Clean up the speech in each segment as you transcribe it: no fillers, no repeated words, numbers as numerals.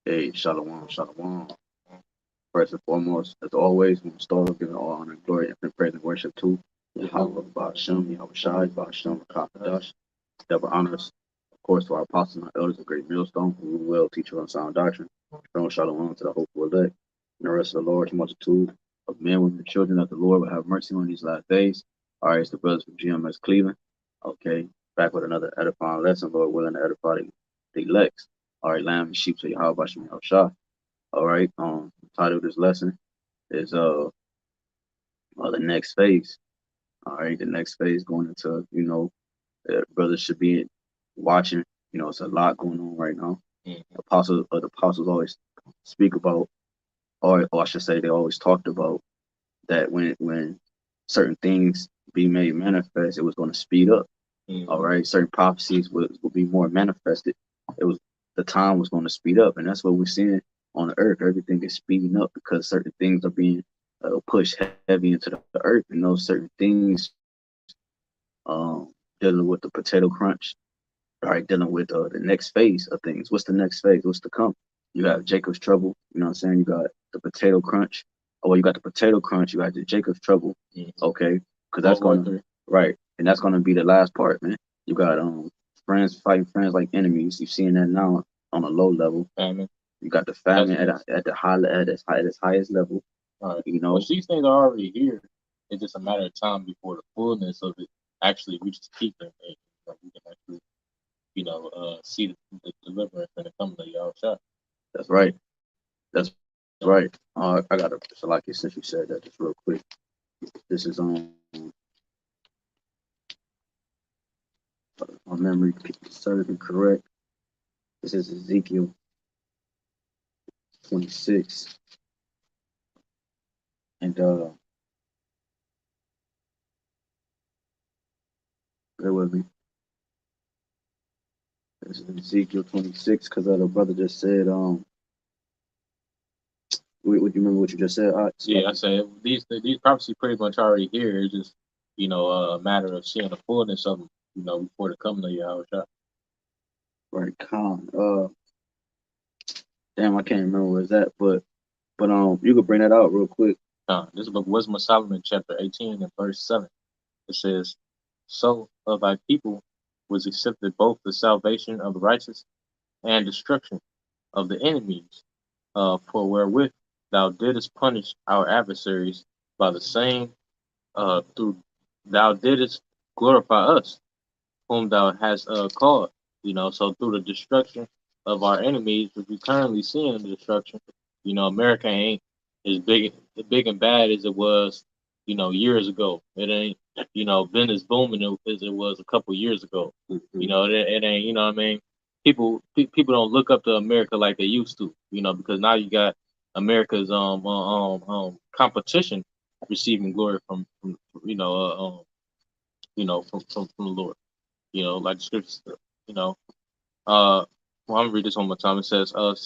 Hey, shalom, shalom. First and foremost, as always, we start off giving all honor and glory, infinite praise and worship to YAHAWAH, BAHASHAM, YAHAWASHI, BAHASHAM, HAQADASH. Double honors, of course, to our apostles and our elders of Great Millstone, who will teach us on sound doctrine. Shalom, shalom to the hopeful elect and the rest of the Lord's multitude of men, women, and children that the Lord will have mercy on these last days. All right, it's the brothers from GMS Cleveland. Okay, back with another edifying lesson, Lord willing to edify the elects. All right, lamb and sheep to Yahweh Bashem Shah. All right, the title of this lesson is the next phase. All right, the next phase going into, brothers should be watching. It's a lot going on right now. The apostles always speak about, or I should say, they always talked about that when certain things be made manifest, it was going to speed up. All right, certain prophecies would be more manifested. It was the time was going to speed up, and that's what we're seeing on the earth. Everything is speeding up because certain things are being pushed heavy into the earth, and those certain things, dealing with the potato crunch, all right, dealing with the next phase of things. What's the next phase? What's to come? You have Jacob's trouble. You know what I'm saying? You got the potato crunch. Oh, well, you got the potato crunch. You got the Jacob's trouble. Okay, because that's going to right, and that's going to be the last part, man. You got friends fighting friends like enemies. You're seeing that now on a low level. Famine. You got the famine at its highest level. Right. Well, these things are already here. It's just a matter of time before the fullness of it actually reaches peak, and we can actually, see the deliverance and the coming of Yahushua. That's right. That's right. I got to, so like you, since you said that, just real quick. This is my memory serves me correct. This is Ezekiel 26, and bear with me. This is Ezekiel 26 because the brother just said would you remember what you just said? Yeah, I said these prophecies pretty much already here. It's just a matter of seeing the fullness of them, before the coming of Yahushua. Right, Khan. Damn, I can't remember where it's at, but you could bring that out real quick. This is the book Wisdom of Solomon, chapter 18 and verse 7. It says, "So of thy people was accepted both the salvation of the righteous and destruction of the enemies, for wherewith thou didst punish our adversaries by the same, through thou didst glorify us, whom thou hast called." So through the destruction of our enemies, which we currently see in the destruction, America ain't as big and bad as it was, years ago. It ain't, been as booming as it was a couple years ago. It ain't, what I mean? People don't look up to America like they used to, because now you got America's competition receiving glory from from the Lord. Like the scriptures, well, I'm gonna read this one more time. It says, of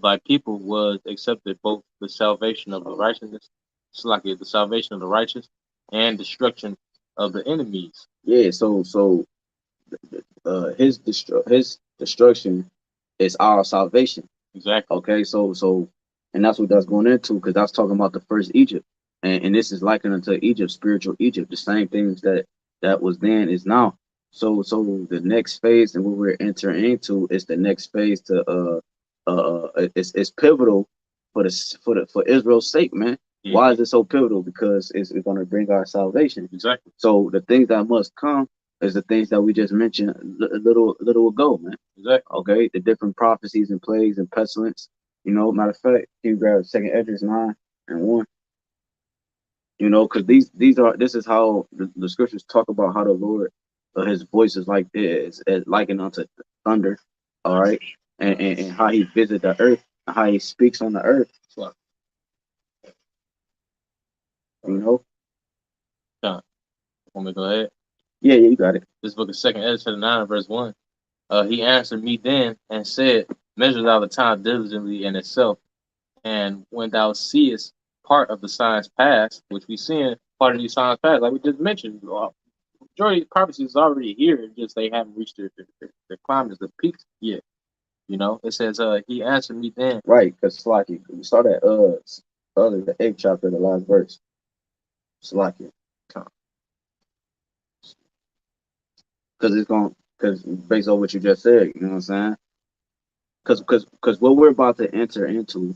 thy people was accepted both the salvation of the righteousness, it's like the salvation of the righteous, and destruction of the enemies." Yeah, so his destruction is our salvation. Exactly. Okay, so and that's what that's going into, because that's talking about the first Egypt, and this is likened unto Egypt, spiritual Egypt. The same things that was then is now. So the next phase and what we're entering into is the next phase to it's pivotal for Israel's sake, man. Why is it so pivotal? Because it's going to bring our salvation. Exactly. So the things that must come is the things that we just mentioned a little ago, man. Exactly. Okay, the different prophecies and plagues and pestilence. Matter of fact, can you grab 2nd Esdras 9:1? Because this is how the scriptures talk about how the Lord, his voice is like this, likened unto thunder, all right, and how he visits the earth, and how he speaks on the earth. Want me to go ahead? Yeah, you got it. This book is 2nd Esdras 9 verse 1. He answered me then and said, "Measure thou the time diligently in itself, and when thou seest part of the signs past," which we see in part of these signs past, like we just mentioned, majority of prophecies is already here, just they haven't reached their climax, the peaks yet. You know, it says, he answered me then. Right, because Slacky, we start at the 8th chapter, the last verse. Slacky. Because it's going, because based on what you just said, you know what I'm saying? Because what we're about to enter into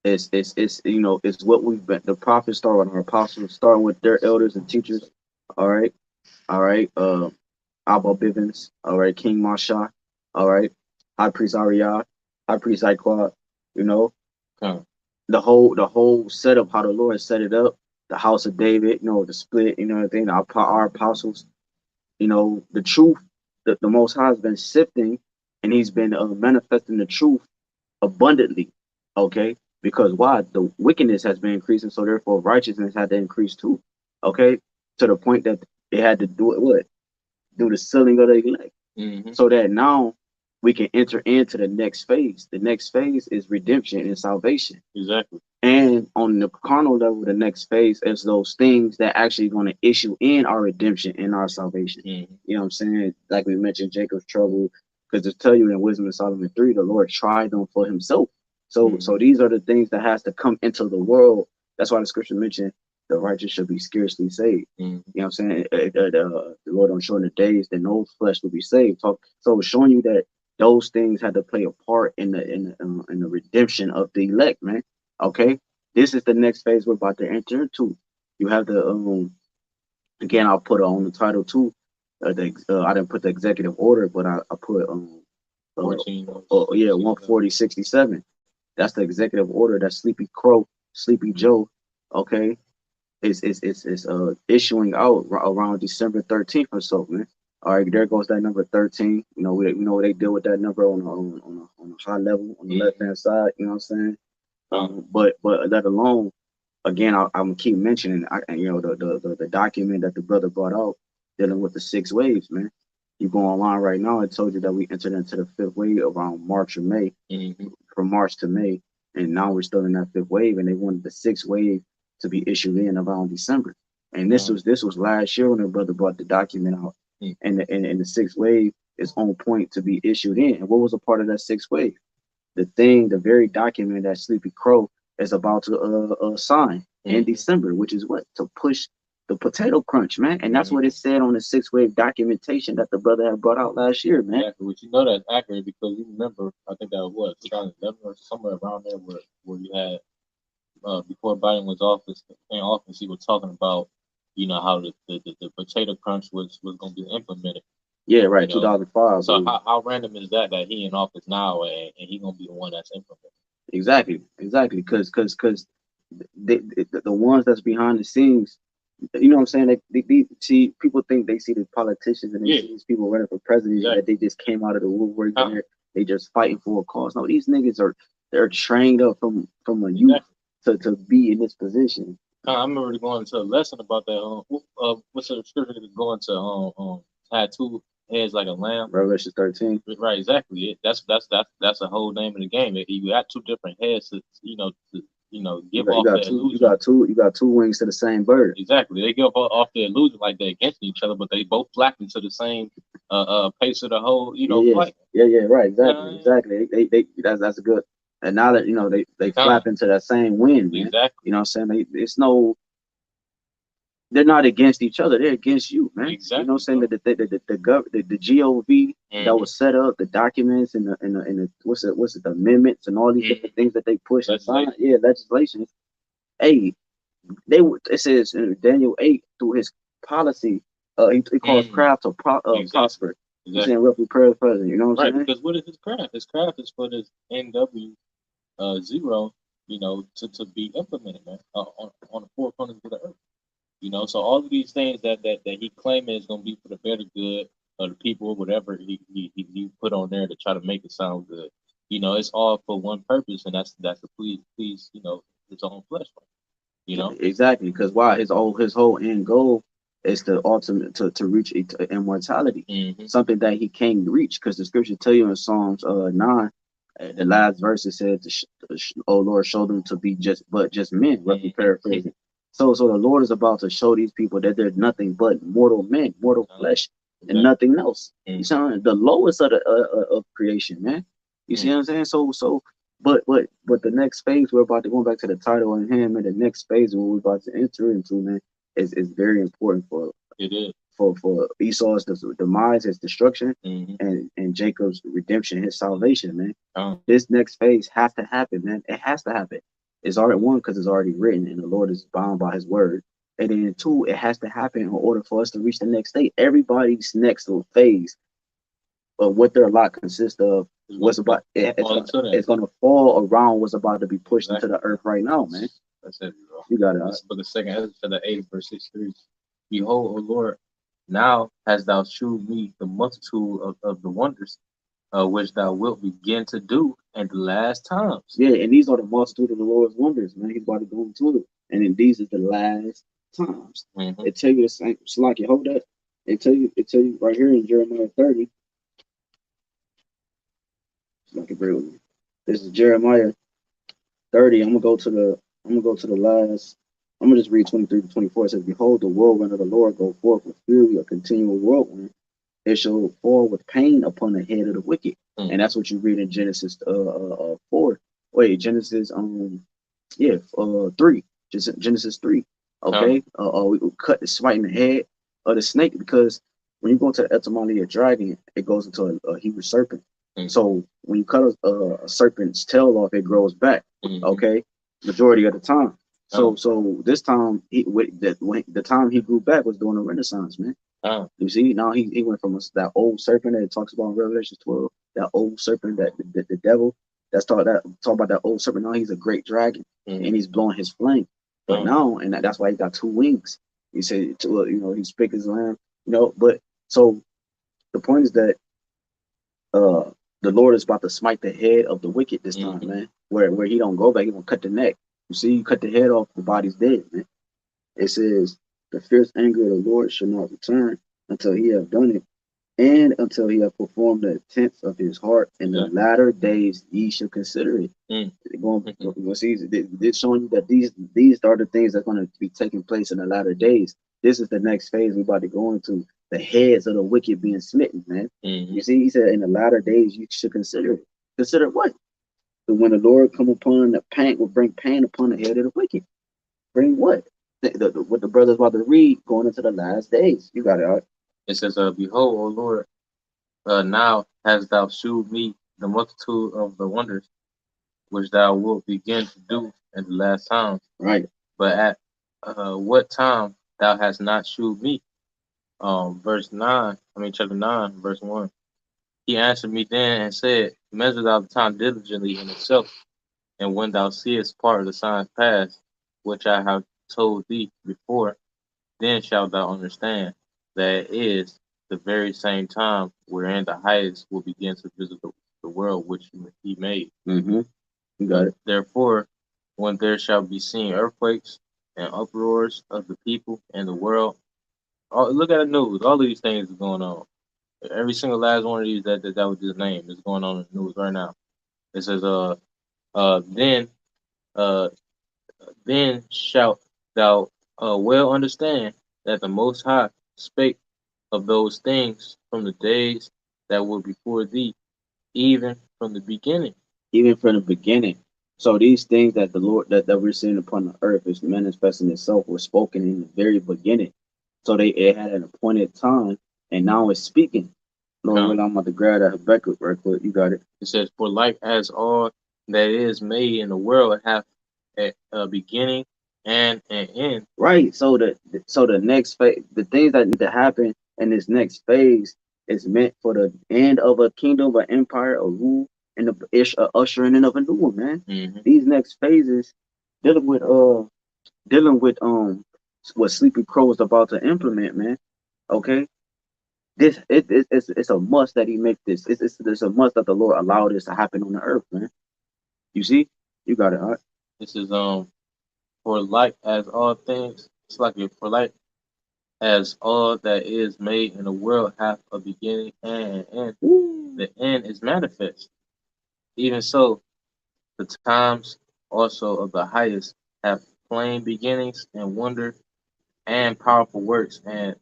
is you know, it's what we've been. The prophets start with our apostles, starting with their elders and teachers. All right, all right. Abba Bivens. All right, King Masha. All right, High Priest Ariad, High Priest Iquad. You know, the whole setup, how the Lord set it up, the house of David. You know, the split. You know, everything. Our apostles. You know, the truth. The Most High has been sifting, and He's been manifesting the truth abundantly. Okay, because why? The wickedness has been increasing, so therefore righteousness had to increase too. Okay, to the point that they had to do it. What? Do the sealing of the elect, so that now we can enter into the next phase. The next phase is redemption and salvation. Exactly. And on the carnal level, the next phase is those things that actually going to issue in our redemption and our salvation. You know what I'm saying? Like we mentioned, Jacob's trouble, because to tell you in Wisdom of Solomon 3, the Lord tried them for Himself. So these are the things that has to come into the world. That's why the scripture mentioned the righteous shall be scarcely saved. You know what I'm saying? The Lord don't shorten the days that no flesh will be saved. So showing you that those things had to play a part in the redemption of the elect, man. Okay, this is the next phase we're about to enter into. You have the again, I'll put on the title too. I didn't put the executive order, but I put 14. 14067. That's the executive order that Sleepy Crow, Sleepy Joe, okay, is issuing out around December 13th or so, man. All right, there goes that number 13. You know, we know they deal with that number on a high level on the left hand side. You know what I'm saying? But let alone, again, I'm gonna keep mentioning, you know, the document that the brother brought out dealing with the 6 waves, man. You go online right now, it told you that we entered into the 5th wave around March or May, from March to May, and now we're still in that 5th wave, and they wanted the 6th wave to be issued in around December. And this was last year when the brother brought the document out, and the 6th wave is on point to be issued in. And what was a part of that 6th wave? The very document that Sleepy Crow is about to sign in December, which is what? To push the potato crunch, man. And that's what it said on the 6th wave documentation that the brother had brought out last year, man. Exactly. Which you know that's accurate because you remember, I think that was 2011 or somewhere around there where you had before Biden was in office, he was talking about, you know, how the potato crunch was going to be implemented. Yeah, right. 2005. So how random is that he in office now and he gonna be the one that's implemented? Exactly. Because the ones that's behind the scenes, you know what I'm saying? They see, people think they see the politicians and they see these people running for president that they just came out of the woodwork and they just fighting for a cause. No, these niggas they're trained up from a youth to be in this position. I remember going to a lesson about that. What's the scripture going to had 2 heads like a lamb? Revelation 13. Right, exactly. That's a whole name of the game. You got 2 different heads to give off the illusion. You got 2 wings to the same bird. Exactly. They give off the illusion like they're against each other, but they both flapping to the same pace of the whole flight. Yeah, right, exactly. They that's a good. And now that they flap into that same wind, man. Exactly. You know what I'm saying? They're not against each other. They're against you, man. Exactly. You know what I'm saying? The GOV that was set up, the documents and the what's it, the amendments and all these different things that they push aside. Yeah, legislation. Hey, it says in Daniel 8 through his policy, he calls craft to prosper. He's saying roughly prayer the president. You know what I'm saying? Because what is his craft? His craft is for this NW 0, to be implemented, man, on the 4 corners of the earth. So all of these things that he claiming is going to be for the better good of the people, whatever he put on there to try to make it sound good. It's all for one purpose, and that's to please his own flesh. Exactly, because why? His whole end goal is the ultimate to reach immortality, something that he can't reach, because the scripture tell you in Psalms 9, the last verse, it said, "Oh Lord, show them to be just men." Roughly paraphrasing. So the Lord is about to show these people that they're nothing but mortal men, mortal flesh, and nothing else. You know, the lowest of creation, man. You see what I'm saying? But the next phase we're about to go back to the title in hand, man. The next phase we're about to enter into, man, is very important for It is. for Esau's demise, his destruction, Mm-hmm. and Jacob's redemption, his salvation, man. Um, This next phase has to happen, man. It has to happen. It's already one because it's already written, and the Lord is bound by His word. And then two, it has to happen in order for us to reach the next state. Everybody's next little phase of what their lot consists of, what's about it's gonna fall around what's about to be pushed into the earth right now, man. That's it, bro. You got it. This book of Second Ezra, chapter 8, verse 63. Behold, O Lord, now hast thou shewed me the multitude of the wonders which thou wilt begin to do in the last times. Yeah, and these are the multitude of the Lord's wonders, man. He's about to go into it. And then these are the last times. Mm-hmm. It tell you the same. Salaki, hold that. It tell you right here in Jeremiah 30. Salaki, bear with me. This is Jeremiah 30. I'm gonna go to the last. I'm gonna just read 23 to 24. It says, "Behold, the whirlwind of the Lord go forth with fury, a continual whirlwind. It shall fall with pain upon the head of the wicked." Mm-hmm. And that's what you read in Genesis 4. Wait, Genesis 3. Just Genesis 3. Okay. We cut the smiting the head of the snake, because when you go to the etymology of dragon, it goes into a Hebrew serpent. Mm-hmm. So when you cut a serpent's tail off, it grows back. Mm-hmm. Okay, majority of the time. So this time, the time he grew back was during the Renaissance, man. You see, now he went from that old serpent that it talks about in Revelation 12, that old serpent, that the devil, talk about that old serpent. Now he's a great dragon, and he's blowing his flame. But now, and that's why he got two wings. He said, he speak his lamb, But so the point is that the Lord is about to smite the head of the wicked this time, man. Where he don't go back, he gonna cut the neck. You see, you cut the head off, the body's dead, man. It says, "The fierce anger of the Lord shall not return until he have done it, and until he have performed the intents of his heart. In the latter days ye shall consider it." Going see, it's showing you that these are the things that's going to be taking place in the latter days. This is the next phase we're about to go into. The heads of the wicked being smitten, man. You see, he said, in the latter days you should consider it. Consider what? So when the Lord come upon the pain, will bring pain upon the head of the wicked. Bring what? What the brother's about to read going into the last days. You got it, all right? It says, "Behold, O Lord, now hast thou shewed me the multitude of the wonders which thou wilt begin to do in the last times. Right. But at what time thou hast not shewed me?" Chapter 9, verse 1. He answered me then and said, "Measure thou the time diligently in itself, and when thou seest part of the signs past, which I have told thee before, then shalt thou understand that it is the very same time wherein the highest will begin to visit the world which he made." You got it. "Therefore, when there shall be seen earthquakes and uproars of the people and the world," look at the news. All of these things are going on. Every single last one of these that was his name is going on in the news right now. It says, then shalt thou well understand that the Most High spake of those things from the days that were before thee, even from the beginning." Even from the beginning. So these things that the Lord that we're seeing upon the earth is manifesting itself were spoken in the very beginning. So it had an appointed time, and now it's speaking. Lord, I'm about to grab that Habakkuk right quick. You got it. It says, "For like as all that is made in the world hath a beginning and an end." Right. So the next phase, the things that need to happen in this next phase is meant for the end of a kingdom, an empire, a rule, and the ushering in of a new one, man. These next phases dealing with what Sleepy Crow is about to implement, man. Okay. It's a must that he make this. It's a must that the Lord allow this to happen on the earth, man. You see, you got it. All right. This is for like as all things. It's like for like as all that is made in the world hath a beginning and an end. The end is manifest. Even so, the times also of the highest have plain beginnings and wonder and powerful works and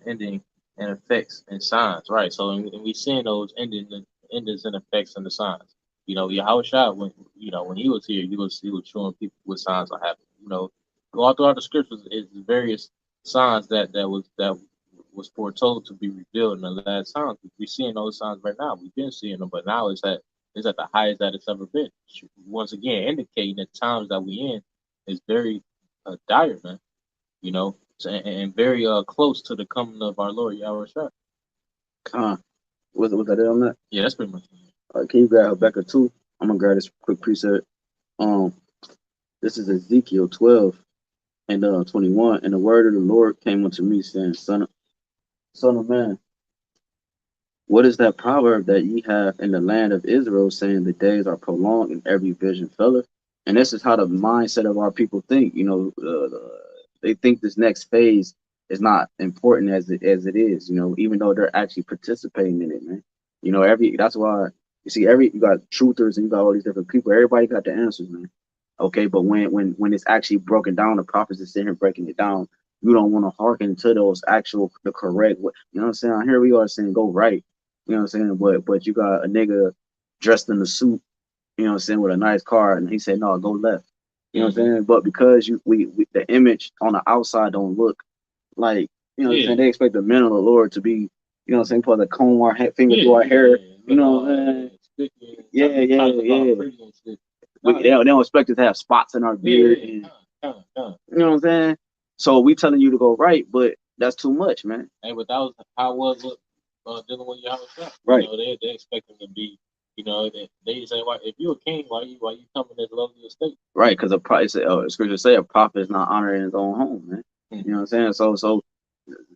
ending and effects and signs. Right. So and we seeing those endings and effects and the signs. Yahushua, when he was here, he was showing people what signs are happening. All throughout the scriptures is various signs that was foretold to be revealed in the last times. We're seeing those signs right now. We've been seeing them, but now it's at the highest that it's ever been. Once again, indicating the times that we in is very dire, man. And very close to the coming of our Lord Yahushua. Was that it on that? Yeah, that's pretty much it. Can you grab Habakkuk 2? I'm gonna grab this quick precept. This is Ezekiel 12 and 21. And the word of the Lord came unto me, saying, Son of man, what is that proverb that ye have in the land of Israel, saying the days are prolonged and every vision felleth? And this is how the mindset of our people think. They think this next phase is not important as it is. Even though they're actually participating in it, man. That's why you see you got truthers and you got all these different people. Everybody got the answers, man. Okay, but when it's actually broken down, the prophets are sitting here breaking it down. You don't want to hearken to those the correct. You know what I'm saying? Here we are saying go right. You know what I'm saying? But you got a nigga dressed in a suit, you know what I'm saying, with a nice car, and he said, no, go left. You know what I'm saying? But because we the image on the outside don't look like, you know what I'm saying, they expect the men of the Lord to be, you know what I'm saying, for the comb our finger through our hair. You know what I'm saying? Yeah. They don't expect us to have spots in our beard. And, you know what I'm saying? So we telling you to go right, but that's too much, man. Hey, but that was how it was dealing with Yahweh. Right. They expect him to be, they say, if you're a king, why you coming as lowly estate? Right, because scripture say a prophet is not honored in his own home, man. You know what I'm saying? So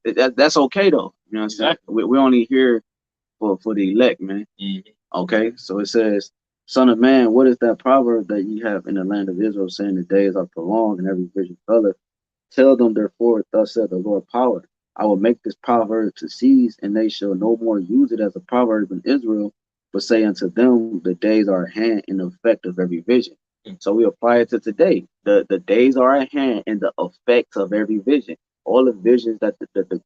that's okay though. You know what I'm saying? We only here for the elect, man. Okay, so it says, Son of man, what is that proverb that ye have in the land of Israel, saying the days are prolonged and every vision felleth? Tell them therefore, thus said the Lord power, I will make this proverb to cease, and they shall no more use it as a proverb in Israel, but say unto them, the days are at hand in the effect of every vision. So we apply it to today. The days are at hand in the effects of every vision. All the visions that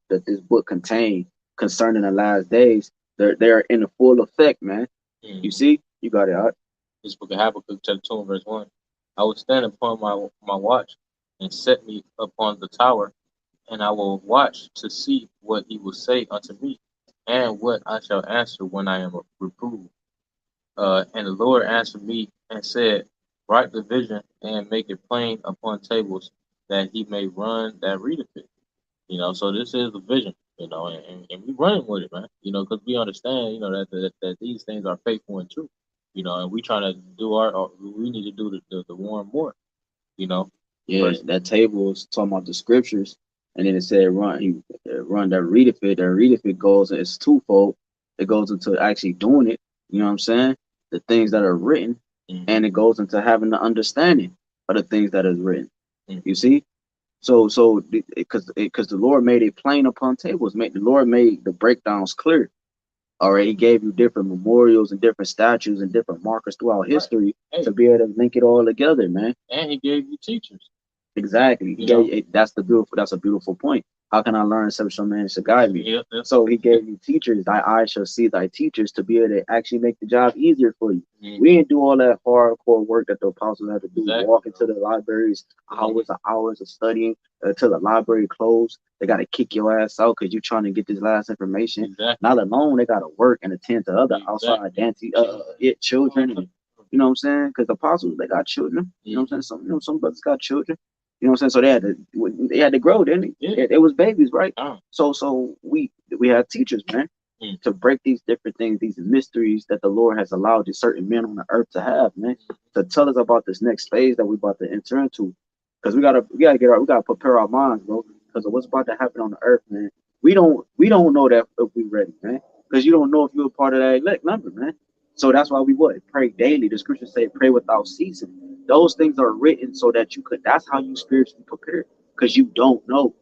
this book contains concerning the last days, they're in the full effect, man. You see, you got it out. This book of Habakkuk, chapter 2, verse 1. I will stand upon my watch and set me upon the tower, and I will watch to see what he will say unto me, and what I shall answer when I am reproved. And the Lord answered me and said, write the vision and make it plain upon tables, that he may run that readeth it. So this is the vision, and we running with it, man. Because we understand, that these things are faithful and true. And we trying to do we need to do the more and more. Yeah, that table is talking about the scriptures, and then it said run that readeth it. That readeth it goes, it's twofold. It goes into actually doing it. You know what I'm saying? The things that are written, and it goes into having the understanding of the things that is written. You see? So because the Lord made it plain upon tables, the Lord made the breakdowns clear. All right, he gave you different memorials and different statues and different markers throughout history to be able to link it all together, man. And he gave you teachers. Exactly. That's a beautiful point. How can I learn except some man should guide me? So he gave you teachers. Thy eyes shall see thy teachers, to be able to actually make the job easier for you. We didn't do all that hardcore work that the apostles had to do. Walk into the libraries, hours of studying until the library closed. They got to kick your ass out because you're trying to get this last information. Not alone, they got to work and attend to other outside children. And, you know what I'm saying? Because the apostles, they got children. You know what I'm saying? Some brothers got children. You know what I'm saying? So they had to grow, didn't they? It was babies, right? So we had teachers, man, to break these different things, these mysteries that the Lord has allowed these certain men on the earth to have, man, to tell us about this next phase that we're about to enter into. Because we gotta prepare our minds, bro, because of what's about to happen on the earth, man. We don't know that if we ready, man, because you don't know if you're a part of that elect number, man. So that's why we pray daily. The scriptures say pray without ceasing. Those things are written so that that's how you spiritually prepare, because you don't know.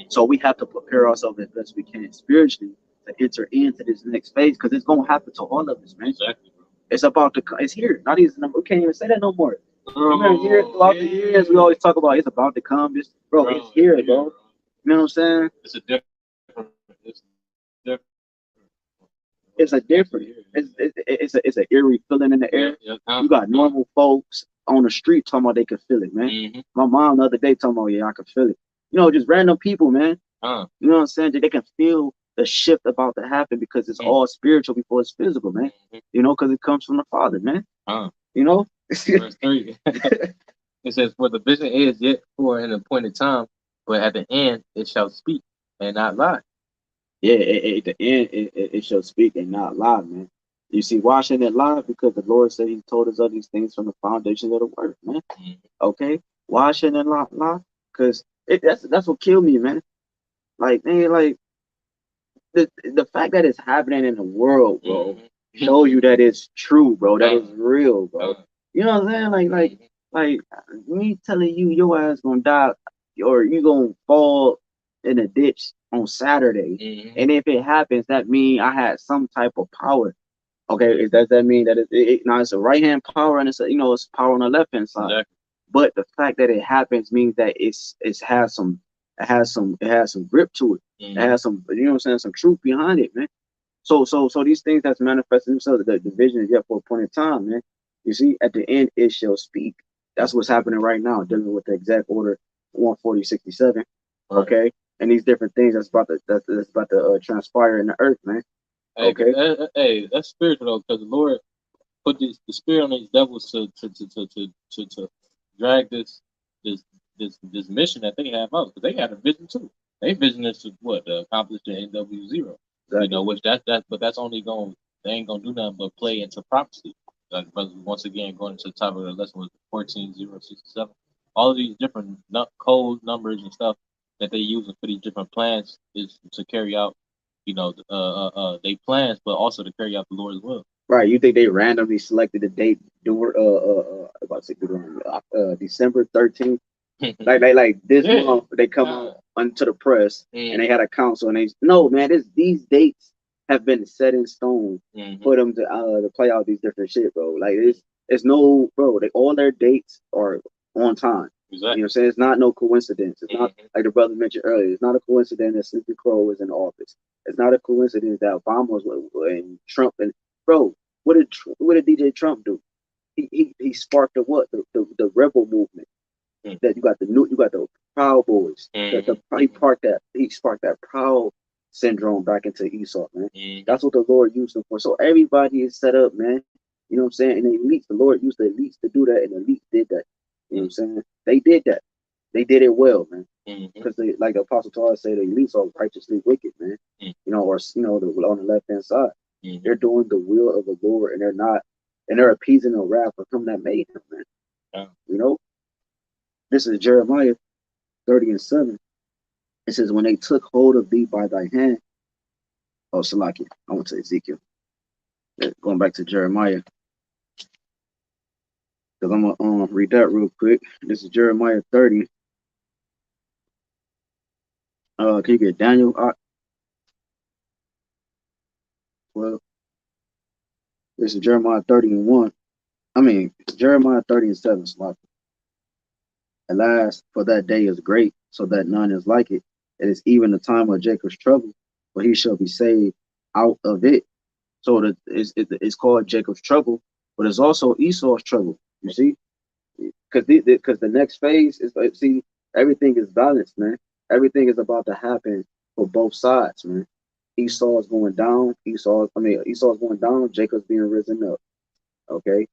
So we have to prepare ourselves as best we can spiritually to enter into this next phase, because it's gonna happen to all of us, man. Exactly. It's here. Not even, we can't even say that no more. Here throughout the years, we always talk about it's about to come. It's here, bro. You know what I'm saying? It's a different. it's a different. It's an eerie feeling in the air. You got normal folks on the street talking about they can feel it, man. My mom the other day talking about, yeah, I can feel it. You know, just random people, man. You know what I'm saying? They can feel the shift about to happen because it's all spiritual before it's physical, man. You know, because it comes from the Father, man. You know. Verse 3. It says, "For the vision is yet for an appointed time, but at the end it shall speak and not lie." Yeah, at the end, it shall speak and not lie, man. You see, why shouldn't it lie? Because the Lord said He told us of these things from the foundation of the world, man. Okay, why shouldn't it lie? Because that's what killed me, man. Like, man, like the fact that it's happening in the world, bro, shows you that it's true, bro. That it's real, bro. You know what I'm saying? Like me telling you your ass gonna die or you gonna fall in a ditch on Saturday, and if it happens, that means I had some type of power. Okay, does that mean that now it's a right hand power and it's a, it's power on the left hand side? Exactly. But the fact that it happens means that it has some grip to it. It has some, you know what I'm saying, some truth behind it, man. So these things that's manifesting themselves, the vision is yet for a point in time, man. You see, at the end it shall speak. That's what's happening right now, dealing with the exact order 14067. Okay, and these different things that's about to transpire in the earth, man. Okay. Hey, that's spiritual though, because the Lord put the spirit on these devils to drag this mission that they have out, because they had a vision too. They vision is to accomplish the NW0. Exactly. You know, which but that's only they ain't gonna do nothing but play into prophecy. Like brothers, once again going into the top of the lesson was 14067. All of these different code numbers and stuff that they use for these different plans is to carry out, they plans, but also to carry out the Lord's will. Right. You think they randomly selected the date December 13th? like this month they come out onto the press and they had a council and no, man, these dates have been set in stone for them to play out these different shit, bro. Like it's no, bro, all their dates are on time. Exactly. You know what I'm saying? It's not no coincidence. It's not like the brother mentioned earlier. It's not a coincidence that Sleepy Crow is in office. It's not a coincidence that Obama was and Trump and bro. What did DJ Trump do? He sparked the rebel movement. That you got the Proud Boys. He sparked that Proud syndrome back into Esau, man. That's what the Lord used them for. So everybody is set up, man. You know what I'm saying? And the elites, the Lord used the elites to do that, and the elites did that. You know what I'm saying? They did that. They did it well, man. Because like the Apostle Paul said, the elites are righteously wicked, man. Or on the left hand side, they're doing the will of the Lord, and they're appeasing the wrath of him that made them, man. You know. This is Jeremiah 30:7. It says, when they took hold of thee by thy hand. Oh, Salaki. I went to Ezekiel. Going back to Jeremiah. Because I'm going to read that real quick. This is Jeremiah 30. Can you get Daniel? 12. This is Jeremiah 30:1. Jeremiah 30:7. Salaki. Alas, for that day is great, so that none is like it. It is even the time of Jacob's trouble, but he shall be saved out of it. So it's called Jacob's trouble, but it's also Esau's trouble. You see, because the next phase is everything is balanced, man. Everything is about to happen for both sides, man. Esau is going down. Esau's going down. Jacob's being risen up. Okay.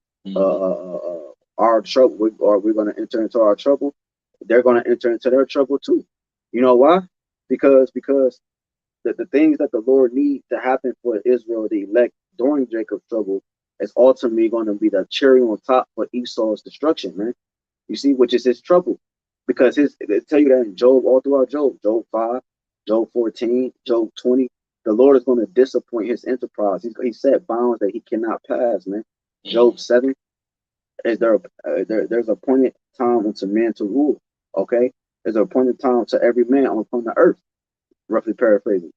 Our trouble, we're going to enter into our trouble. They're going to enter into their trouble too. You know why? Because the things that the Lord needs to happen for Israel, the elect during Jacob's trouble, is ultimately going to be the cherry on top for Esau's destruction, man. You see, which is his trouble. Because they tell you that in Job, all throughout Job 5, Job 14, Job 20, the Lord is going to disappoint his enterprise. He set bounds that he cannot pass, man. Job 7, there's appointed time unto man to rule. Okay, there's an appointed time to every man upon the earth. Roughly paraphrasing.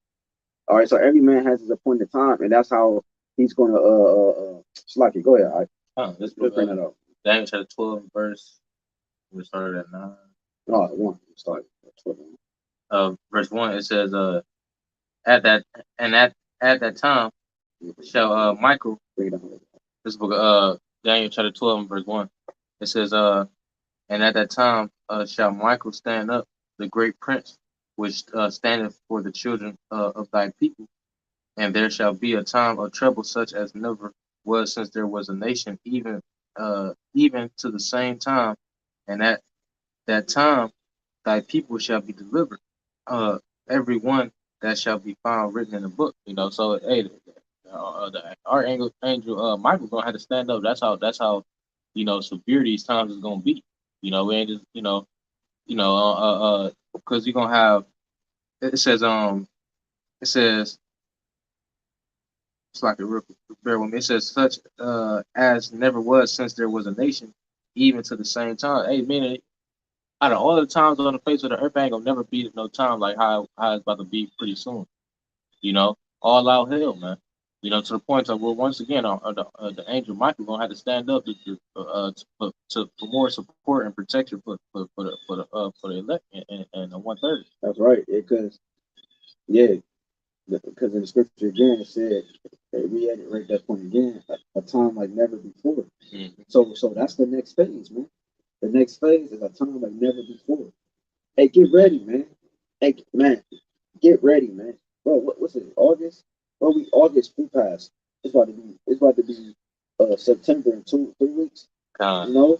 All right, so every man has his appointed time, and that's how he's going to Slacky. Go ahead. All right. Let's bring that up. Daniel chapter 12 verse. We started at 9. No, at 1. We started at 12. Verse 1. It says, at that time shall Michael, Bring it down. this book Daniel chapter 12 and verse 1. It says, and at that time shall Michael stand up, the great prince, which standeth for the children of thy people, and there shall be a time of trouble such as never was since there was a nation, even to the same time, and at that time thy people shall be delivered, every one that shall be found written in the book. So hey, the archangel Michael gonna have to stand up. That's how severe these times is gonna be. We ain't just because you're gonna have. It says it's like a real bear with me. It says such as never was since there was a nation, even to the same time. Hey, meaning out of all the times on the face of the earth, ain't gonna never be no time like how it's about to be pretty soon. All out hell, man. To the point of where once again, the angel Michael gonna have to stand up for more support and protection for the elect and the 1/3. That's right. Because because in the scripture again it said that we had it right that point again, a time like never before. Mm-hmm. So that's the next phase, man. The next phase is a time like never before. Hey, get ready, man. Hey, man, get ready, man. Bro, what's it? August? Bro, we August flew past. It's about to be September in 3 weeks. You know,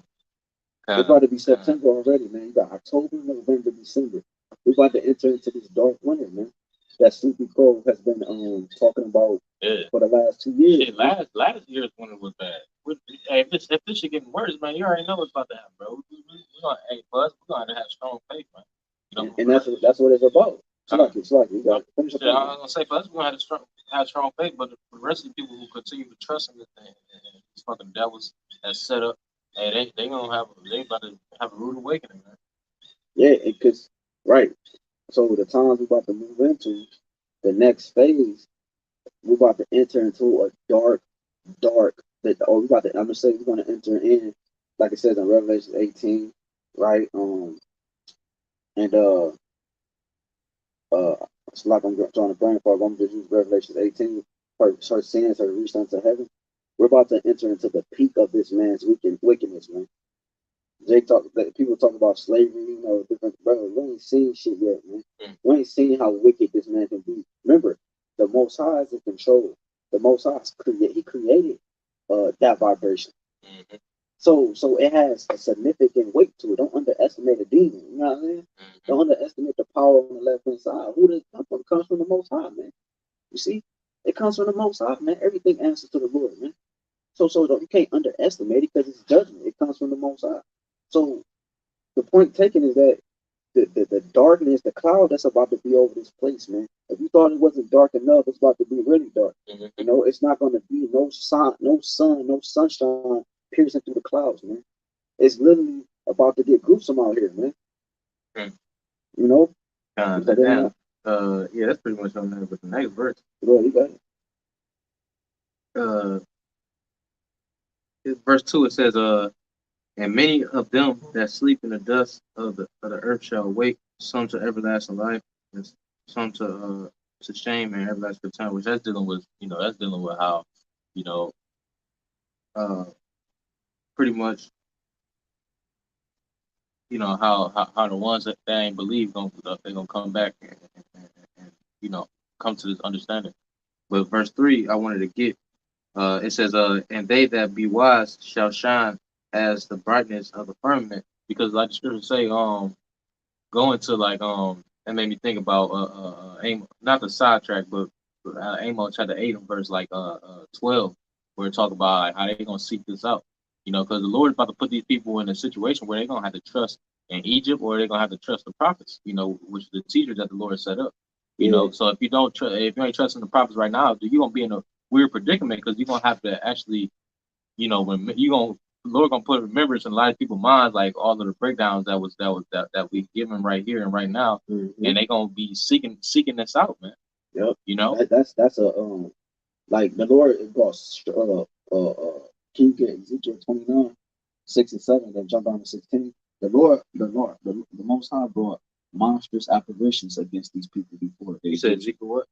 it's about to be September already, man. You got October, November, December. We're about to enter into this dark winter, man. That Sleepy Crow has been talking about for the last 2 years. Shit, last year's winter was bad. Hey, if this shit getting worse, man, you already know what's about to happen, bro. We're gonna, hey, Buzz, we're gonna have strong faith, man. And that's what it's about. It's like you got to finish the I was gonna say, for us, we're gonna have strong faith, but the rest of the people who continue to trust in this thing and these fucking devils that's set up, hey, they about to have a rude awakening, man. Yeah, because right. So the times we're about to move into, the next phase, we're about to enter into a dark. We're about to. I'm gonna say we're gonna enter in, like it says in Revelation 18, right? And it's like I'm trying to brain fog. I'm just use Revelation 18. Her sins have reached unto heaven. We're about to enter into the peak of this man's wickedness, man. People talk about slavery, different. Bro, we ain't seen shit yet, man. We ain't seen how wicked this man can be. Remember, the Most High is in control. The Most High he created that vibration. Mm-hmm. So it has a significant weight to it. Don't underestimate a demon. You know what I mean? Mm-hmm. Don't underestimate the power on the left hand side. Who does it come from? It comes from the Most High, man. You see, it comes from the Most High, man. Everything answers to the Lord, man. So you can't underestimate it because it's judgment. It comes from the Most High. So the point taken is that the darkness, the cloud that's about to be over this place, man. If you thought it wasn't dark enough, it's about to be really dark. Mm-hmm. It's not going to be no sun, no sunshine piercing through the clouds, man. It's literally about to get gruesome out here, man. Yeah, that's pretty much on there. But the next verse, well, you got it. Verse 2, it says, and many of them that sleep in the dust of the earth shall awake, some to everlasting life, and some to shame and everlasting time. Which that's dealing with, how, pretty much, how the ones that ain't believe they're gonna come back and come to this understanding. But verse 3, I wanted to get. It says, and they that be wise shall shine as the brightness of the firmament, because like the scriptures say, going to that made me think about not the sidetrack, but Amos chapter 8 verse 12, where it talk about how they gonna seek this out, because the Lord is about to put these people in a situation where they're gonna have to trust in Egypt, or they're gonna have to trust the prophets, which is the teachers that the Lord set up. So if you ain't trusting the prophets right now, you're gonna be in a weird predicament, because you're gonna have to actually, when Lord gonna put remembrance in a lot of people's minds, like all of the breakdowns that we given right here and right now, mm-hmm. and they gonna be seeking this out, man. Yep. That's a like the Lord brought can you get Ezekiel 29, 6 and 7, then jump down to 16. The Most High brought monstrous apparitions against these people before. You said Ezekiel what?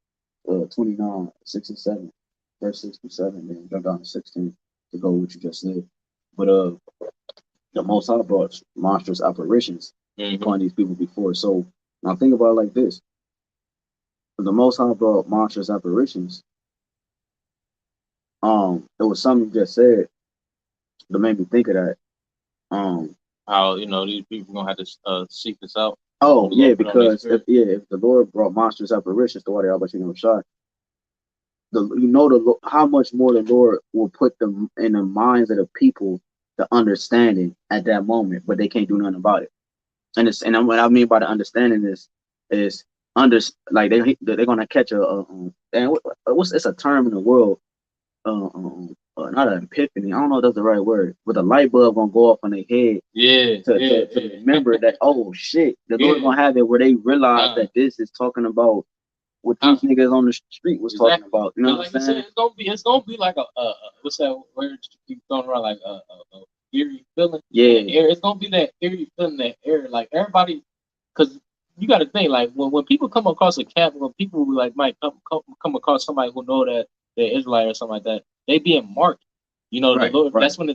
29, 6 and 7. verse 6 to 7, then jump down to 16 to go with what you just said. But the Most High brought monstrous apparitions upon these people before. So now think about it like this: the Most High brought monstrous apparitions. There was something you just said that made me think of that. How these people gonna have to seek this out. Oh yeah, because if the Lord brought monstrous apparitions to water, but shot. How much more the Lord will put them in the minds of the people to understanding at that moment, but they can't do nothing about it. And what I mean by the understanding is like they're gonna catch it's a term in the world, not an epiphany. I don't know if that's the right word, but the light bulb gonna go off on their head. To remember that, oh shit, the Lord gonna have it where they realize that this is talking about what these niggas on the street was talking about. You know what I'm saying? It's gonna be like a what's that word you keep throwing around, like a eerie feeling. Yeah. It's gonna be that eerie feeling, that air, like everybody, because you got to think, like when people come across a camp, when people like might come across somebody who know that they're Israelite or something like that, they being marked. The Lord. Right. That's when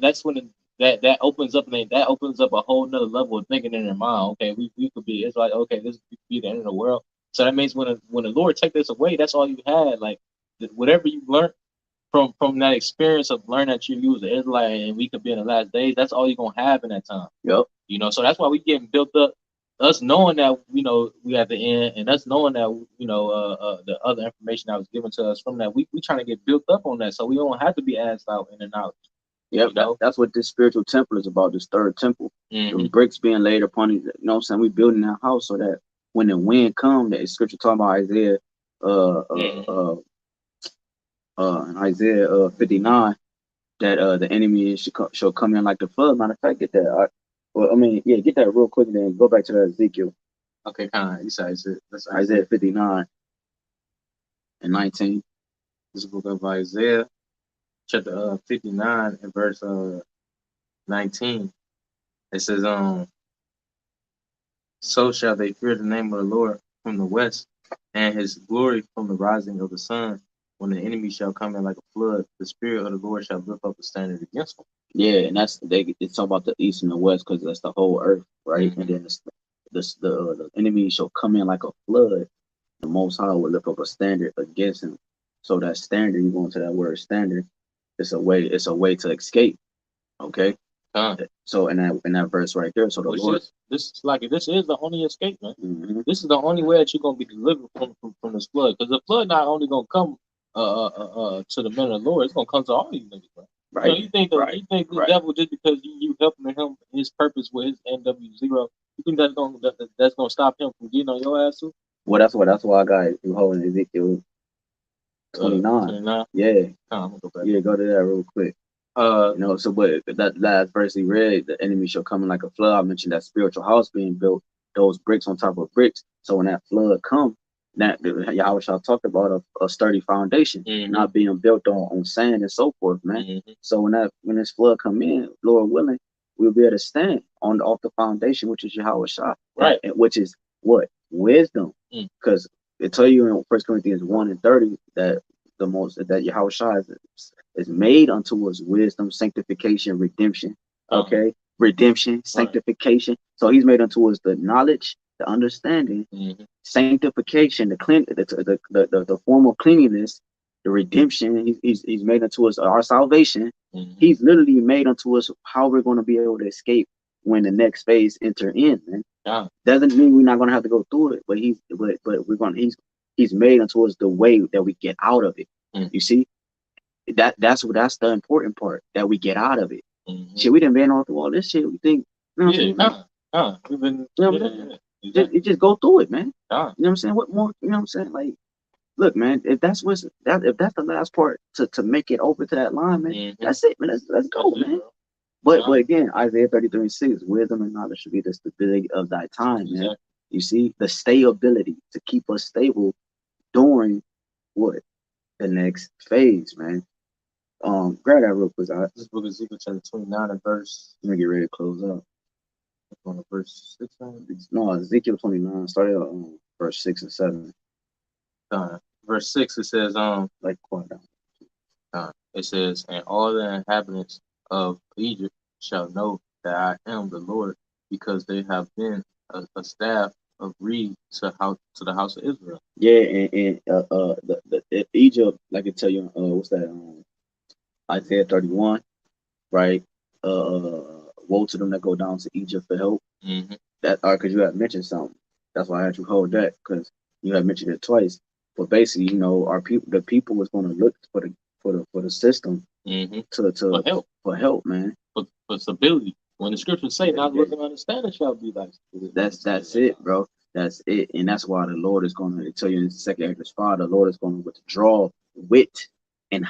that opens up, and that opens up a whole nother level of thinking in their mind. Okay, we could be Israelite. Okay, this could be the end of the world. So that means when the Lord take this away, that's all you had. Like whatever you learned from that experience of learning that you was an Israelite and we could be in the last days, that's all you're gonna have in that time. Yep. So that's why we getting built up. Us knowing that we at the end, and us knowing that the other information that was given to us from that, we trying to get built up on that, so we don't have to be asked out in the knowledge. Yep, that's what this spiritual temple is about. This third temple, the bricks being laid upon it. You know what I'm saying? We building that house so that when the wind comes, that scripture talking about Isaiah, in Isaiah 59, that the enemy shall come in like the flood. Matter of fact, get that. Get that real quick and then go back to that Ezekiel. Okay, kind of. You said Isaiah 59 and 19. This book of Isaiah, chapter 59 and verse 19. It says, so shall they fear the name of the Lord from the west, and his glory from the rising of the sun. When the enemy shall come in like a flood, the spirit of the Lord shall lift up a standard against them. Yeah, and it's talking about the east and the west, because that's the whole earth, right? And then the enemy shall come in like a flood. The Most High will lift up a standard against him. So that standard, you go into that word standard, it's a way to escape. Okay. So in that verse right there, so the Lord, this is the only escape, man. This is the only way that you're gonna be delivered from this flood, because the flood not only gonna come to the men of the Lord, it's gonna come to all you niggas, man. Right. You think the devil, just because you helping him his purpose with his NW0, you think that's gonna stop him from getting on your ass too? Well, that's why I got you holding Ezekiel 29. Yeah. I'm gonna go back. Yeah, go to that real quick. So but that last verse he read, the enemy shall come in like a flood. I mentioned that spiritual house being built, those bricks on top of bricks. So when that flood come, that Yahawashi talked about a sturdy foundation, not being built on sand and so forth, man. So when this flood come in, Lord willing, we'll be able to stand off the foundation, which is Yahawashi, right? And which is what? Wisdom. Because it tell you in 1 Corinthians 1:30 that that Yahawashi is made unto us wisdom, sanctification, redemption. Okay, redemption, sanctification. So he's made unto us the knowledge, the understanding, sanctification, the form of cleanliness, the redemption. He's made unto us our salvation. He's literally made unto us how we're going to be able to escape when the next phase enter in. Man, doesn't mean we're not going to have to go through it, but he's made unto us the way that we get out of it. You see. That's the important part, that we get out of it. Shit, we done been all through all this shit. We think, we've been, you just go through it, man. You know what I'm saying? What more? You know what I'm saying? Like, look, man, if that's the last part to make it over to that line, man, that's it, man. Let's go, man. But again, Isaiah 33:6, wisdom and knowledge should be the stability of thy time, man. You see, the stability to keep us stable during what? The next phase, man. Grab that real quick. This book is Ezekiel chapter 29 and verse. Let me get ready to close up. On the verse 6. No, Ezekiel 29. Started on verse 6 and 7. Verse 6, it says, like quiet down. It says, and all the inhabitants of Egypt shall know that I am the Lord, because they have been a staff of reed to the house of Israel. Yeah, and Egypt, like I tell you, what's that? Isaiah 31, right? Woe to them that go down to Egypt for help. Mm-hmm. That because you had mentioned something. That's why I had you hold that, because you had mentioned it twice. But basically, our people, the people was going to look for the system Mm-hmm. to for help, man. For stability. When the scriptures say, "Not looking understanding shall be thy spirit." That's it, bro. That's it, and that's why the Lord is going to tell you in the second Exodus 5. The Lord is going to withdraw wit and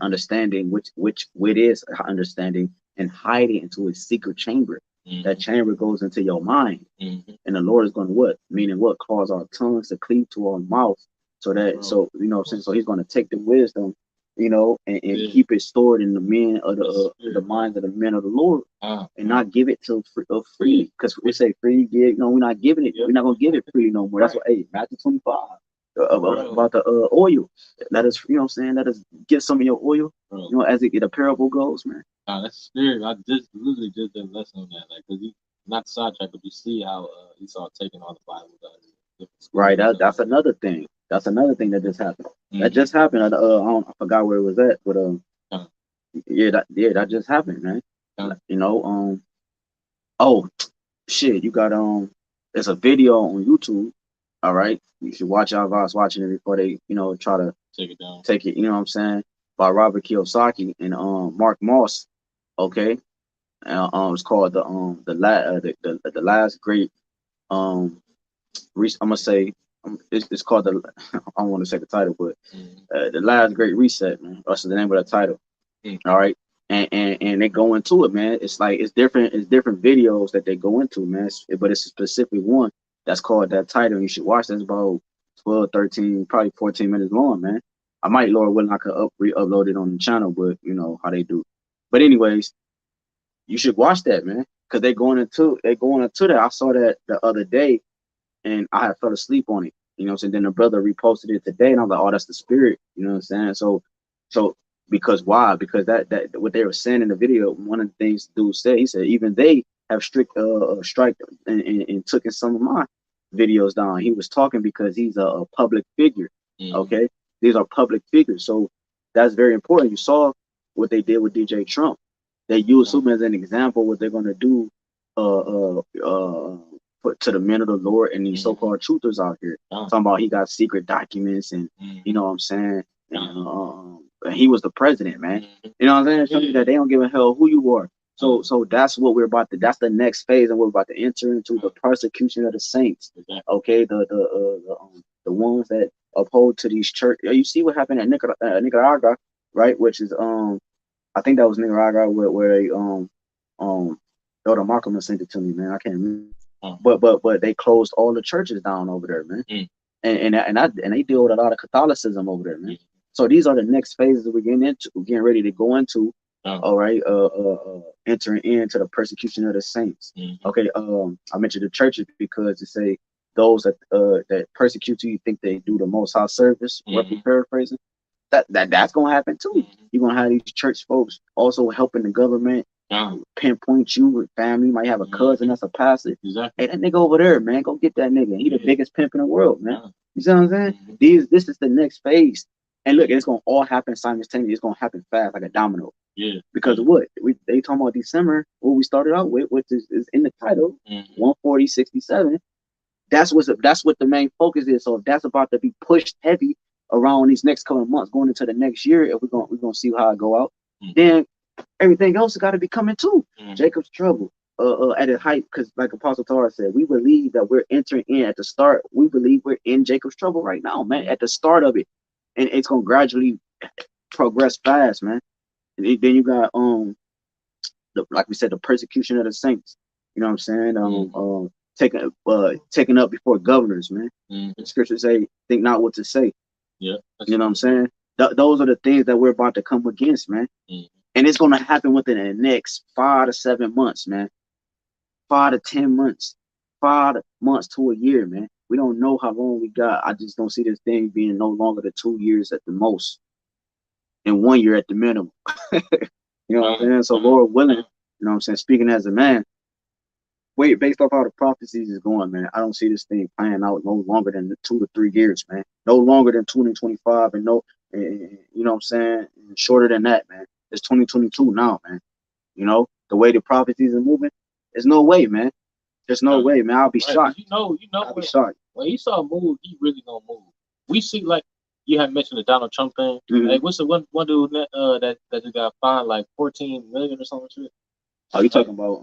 understanding, which wit is understanding, and hide it into his secret chamber. Mm-hmm. That chamber goes into your mind, mm-hmm. and the Lord is going to what? Meaning what? Cause our tongues to cleave to our mouth, so that so so He's going to take the wisdom, and keep it stored in the men of the minds of the men of the Lord, and not give it to free. Because we say free, give. We're not giving it. We're not going to give it free no more. That's what. Hey, Matthew 25 about the oil. Let us, let us get some of your oil. As the parable goes, man. That's spirit. I just literally just did a lesson on that, like, because not sidetrack, but you see how Esau taking all the Bible. Right. That's another thing. That's another thing that just happened. Mm-hmm. That just happened. I forgot where it was at, but that just happened, man. Oh shit, you got there's a video on YouTube. All right, you should watch out. I was watching it before they try to take it down. Take it, you know what I'm saying, by Robert Kiyosaki and Mark Moss. Okay, it's called the last great I'm gonna say it's called the I don't want to say the title, but the last great reset, man. That's the name of the title. All right, and they go into it, man. It's like it's different videos that they go into, man. But it's a specific one that's called that title. You should watch. That's about 12, 13, probably 14 minutes long, man. I might, Lord willing, I could re-upload it on the channel, but you know how they do. But anyways, you should watch that, man, because they're going into that. I saw that the other day, and I had fell asleep on it. You know what I'm saying? Then the brother reposted it today, and I'm like, oh, that's the spirit. You know what I'm saying? So because why? Because that what they were saying in the video, one of the things dude said, he said even they have strict strike and took in some of my videos down. He was talking because he's a public figure. Okay, these are public figures, so that's very important. You saw what they did with DJ Trump. They used him as an example what they're gonna do put to the men of the Lord and these so-called truthers out here. Talking about he got secret documents and you know what I'm saying. And he was the president, man. You know what I'm saying? Something that they don't give a hell who you are. So that's what we're about to. That's the next phase, and we're about to enter into the persecution of the saints. Okay, the ones that uphold to these church. You see what happened at Nicaragua, right? Which is I think that was Nicaragua where they Elder Markham sent it to me, man. I can't remember. But they closed all the churches down over there, man. And they deal with a lot of Catholicism over there, man. So these are the next phases we're getting ready to go into. All right, entering into the persecution of the saints. Okay, I mentioned the churches because to say those that persecute you think they do the most high service, roughly paraphrasing. That's gonna happen too. You're gonna have these church folks also helping the government pinpoint you with family. You might have a cousin that's a pastor. Hey, that nigga over there, man, go get that nigga. He the biggest pimp in the world, man. You see what I'm saying? This is the next phase. And look, it's gonna all happen simultaneously. It's gonna happen fast, like a domino. Because of what they talking about December, what we started out with, which is in the title, 14067. That's what the main focus is. So if that's about to be pushed heavy around these next couple of months, going into the next year, if we're gonna see how it go out, then everything else has got to be coming too. Jacob's trouble at its height, because like Apostle Torah said, we believe that we're entering in at the start. We believe we're in Jacob's trouble right now, man, at the start of it, and it's gonna gradually progress fast, man. And then you got like we said, the persecution of the saints. You know what I'm saying? Taken up before governors, man. The scriptures say, think not what to say. You know what I'm saying? Those are the things that we're about to come against, man. And it's going to happen within the next 5 to 7 months, man. 5 to 10 months. 5 months to a year, man. We don't know how long we got. I just don't see this thing being no longer than 2 years at the most. in 1 year at the minimum. You know what I'm saying? So Lord willing, you know what I'm saying, speaking as a man, wait, based off how the prophecies is going, man, I don't see this thing playing out no longer than 2 to 3 years, man. No longer than 2025, and you know what I'm saying, and shorter than that, man. It's 2022 now, man. You know, the way the prophecies are moving, there's no way, man. There's no way, man. I'll be shocked. You know, I'll be shocked. When he saw a move, he really gonna move. We see, like you had mentioned the Donald Trump thing. Hey, what's the one dude that just got fined like 14 million or something shit? Oh, you talking about